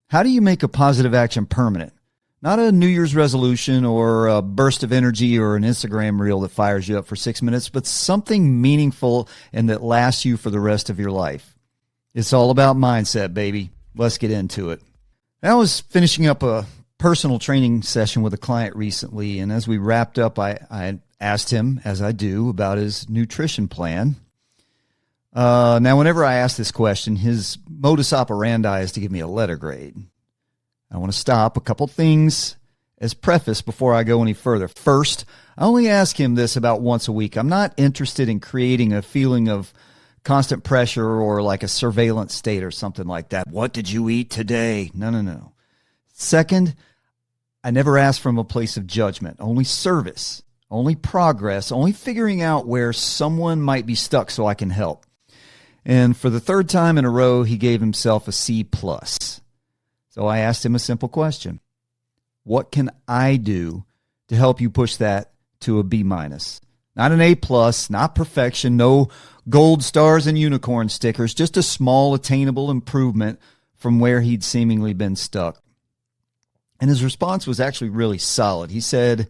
How do you make a positive action permanent? Not a New Year's resolution or a burst of energy or an Instagram reel that fires you up for 6 minutes, but something meaningful and that lasts you for the rest of your life. It's all about mindset, baby. Let's get into it. I was finishing up a personal training session with a client recently, and as we wrapped up, I asked him, as I do, about his nutrition plan. Now, whenever I ask this question, his modus operandi is to give me a letter grade. I want to stop a couple things as preface before I go any further. First, I only ask him this about once a week. I'm not interested in creating a feeling of constant pressure or like a surveillance state or something like that. What did you eat today? No. Second, I never ask from a place of judgment, only service, only progress, only figuring out where someone might be stuck so I can help. And for the third time in a row, he gave himself a C+. So I asked him a simple question. What can I do to help you push that to a B-? Not an A+, not perfection, no gold stars and unicorn stickers, just a small attainable improvement from where he'd seemingly been stuck. And his response was actually really solid. He said,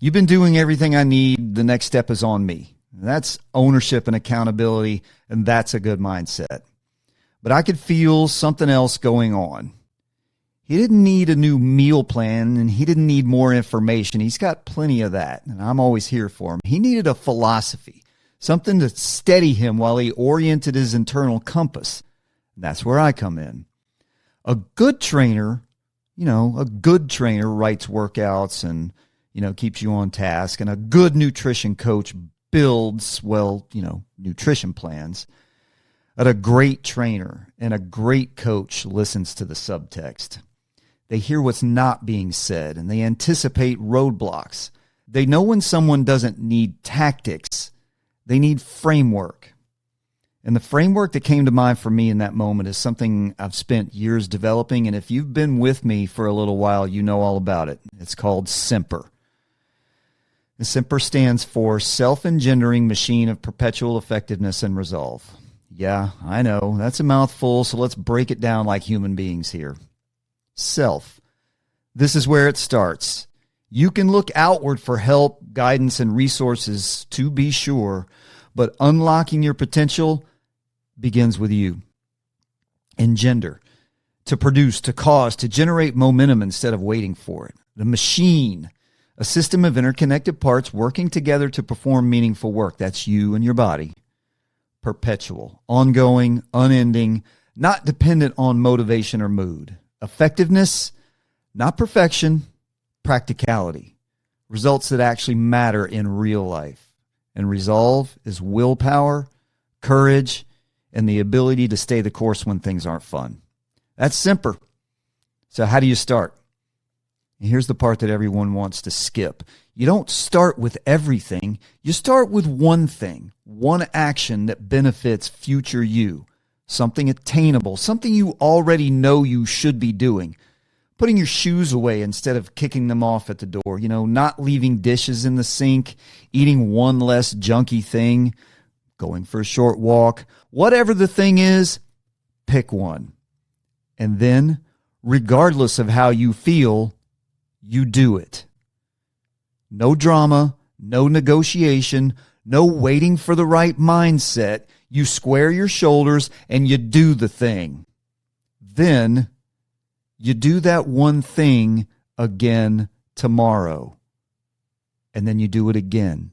"You've been doing everything I need. The next step is on me." And that's ownership and accountability, and that's a good mindset. But I could feel something else going on. He didn't need a new meal plan, and he didn't need more information. He's got plenty of that, and I'm always here for him. He needed a philosophy, something to steady him while he oriented his internal compass. And that's where I come in. A good trainer, writes workouts and, keeps you on task. And a good nutrition coach builds, nutrition plans. But a great trainer and a great coach listens to the subtext. They hear what's not being said, and they anticipate roadblocks. They know when someone doesn't need tactics, they need framework. And the framework that came to mind for me in that moment is something I've spent years developing, and if you've been with me for a little while, you know all about it. It's called SIMPER. The SIMPER stands for Self-Engendering Machine of Perpetual Effectiveness and Resolve. Yeah, I know, that's a mouthful, so let's break it down like human beings here. Self. This is where it starts. You can look outward for help, guidance, and resources to be sure, but unlocking your potential begins with you. Engender. To produce, to cause, to generate momentum instead of waiting for it. The machine. A system of interconnected parts working together to perform meaningful work. That's you and your body. Perpetual, ongoing, unending, not dependent on motivation or mood. Effectiveness, not perfection, practicality. Results that actually matter in real life. And resolve is willpower, courage, and the ability to stay the course when things aren't fun. That's SIMPER. So how do you start? And here's the part that everyone wants to skip. You don't start with everything. You start with one thing, one action that benefits future you, something attainable, something you already know you should be doing. Putting your shoes away instead of kicking them off at the door, not leaving dishes in the sink, eating one less junky thing, going for a short walk. Whatever the thing is, pick one. And then, regardless of how you feel, you do it. No drama, no negotiation, no waiting for the right mindset. You square your shoulders and you do the thing. Then you do that one thing again tomorrow. And then you do it again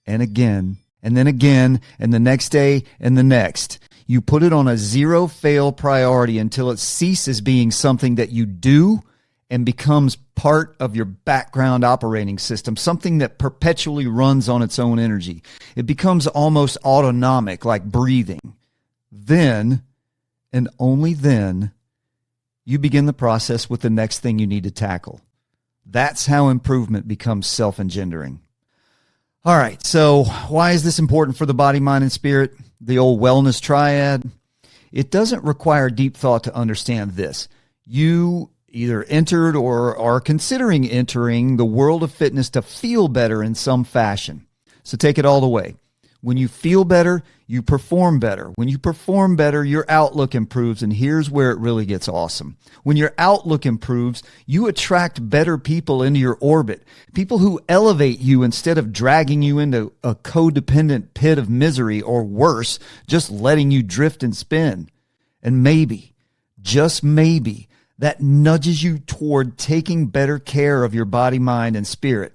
and again and then again and the next day and the next. You put it on a zero-fail priority until it ceases being something that you do and becomes part of your background operating system, something that perpetually runs on its own energy. It becomes almost autonomic, like breathing. Then, and only then, you begin the process with the next thing you need to tackle. That's how improvement becomes self-engendering. All right, so why is this important for the body, mind, and spirit? The old wellness triad. It doesn't require deep thought to understand this. You either entered or are considering entering the world of fitness to feel better in some fashion. So take it all the way. When you feel better, you perform better. When you perform better, your outlook improves. And here's where it really gets awesome. When your outlook improves, you attract better people into your orbit. People who elevate you instead of dragging you into a codependent pit of misery, or worse, just letting you drift and spin. And maybe, just maybe, that nudges you toward taking better care of your body, mind, and spirit.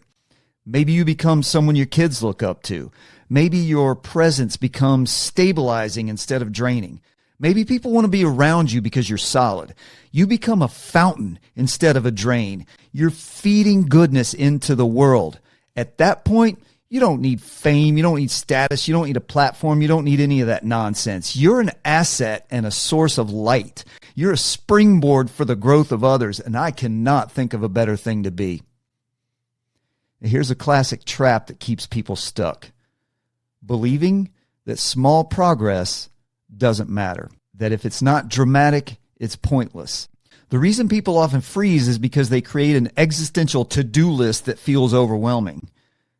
Maybe you become someone your kids look up to. Maybe your presence becomes stabilizing instead of draining. Maybe people want to be around you because you're solid. You become a fountain instead of a drain. You're feeding goodness into the world. At that point, you don't need fame. You don't need status. You don't need a platform. You don't need any of that nonsense. You're an asset and a source of light. You're a springboard for the growth of others, and I cannot think of a better thing to be. Here's a classic trap that keeps people stuck. Believing that small progress doesn't matter, that if it's not dramatic, it's pointless. The reason people often freeze is because they create an existential to-do list that feels overwhelming.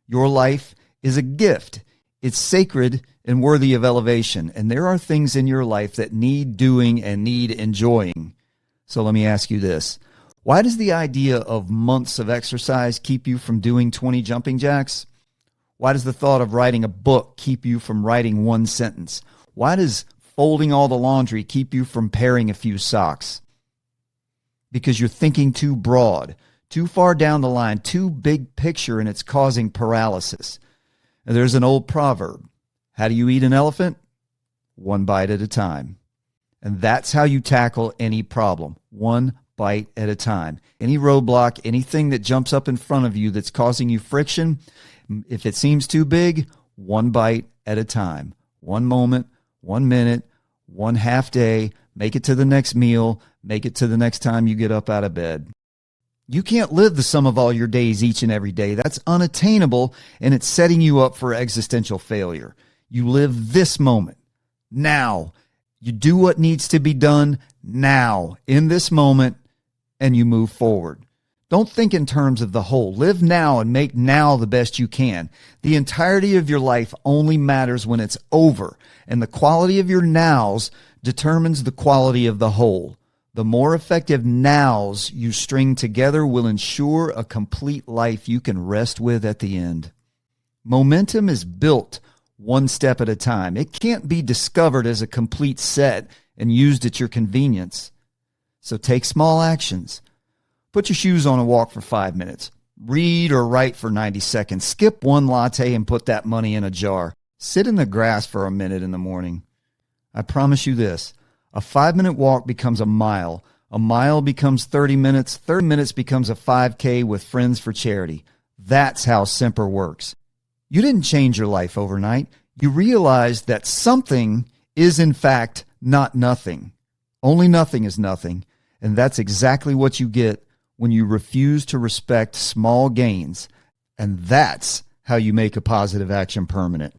Your life is a gift. It's sacred and worthy of elevation, and there are things in your life that need doing and need enjoying. So let me ask you this. Why does the idea of months of exercise keep you from doing 20 jumping jacks? Why does the thought of writing a book keep you from writing one sentence? Why does folding all the laundry keep you from pairing a few socks? Because you're thinking too broad, too far down the line, too big picture, and it's causing paralysis. Now, there's an old proverb. How do you eat an elephant? One bite at a time. And that's how you tackle any problem. One bite at a time. Any roadblock, anything that jumps up in front of you that's causing you friction, if it seems too big, one bite at a time. One moment, 1 minute, one half day, make it to the next meal, make it to the next time you get up out of bed. You can't live the sum of all your days each and every day. That's unattainable, and it's setting you up for existential failure. You live this moment, now. You do what needs to be done now, in this moment, and you move forward. Don't think in terms of the whole. Live now and make now the best you can. The entirety of your life only matters when it's over, and the quality of your nows determines the quality of the whole. The more effective nows you string together will ensure a complete life you can rest with at the end. Momentum is built one step at a time. It can't be discovered as a complete set and used at your convenience. So take small actions. Put your shoes on and walk for 5 minutes. Read or write for 90 seconds. Skip one latte and put that money in a jar. Sit in the grass for a minute in the morning. I promise you this. A 5-minute walk becomes a mile. A mile becomes 30 minutes. 30 minutes becomes a 5K with friends for charity. That's how Semper works. You didn't change your life overnight. You realized that something is in fact not nothing. Only nothing is nothing. And that's exactly what you get when you refuse to respect small gains. And that's how you make a positive action permanent.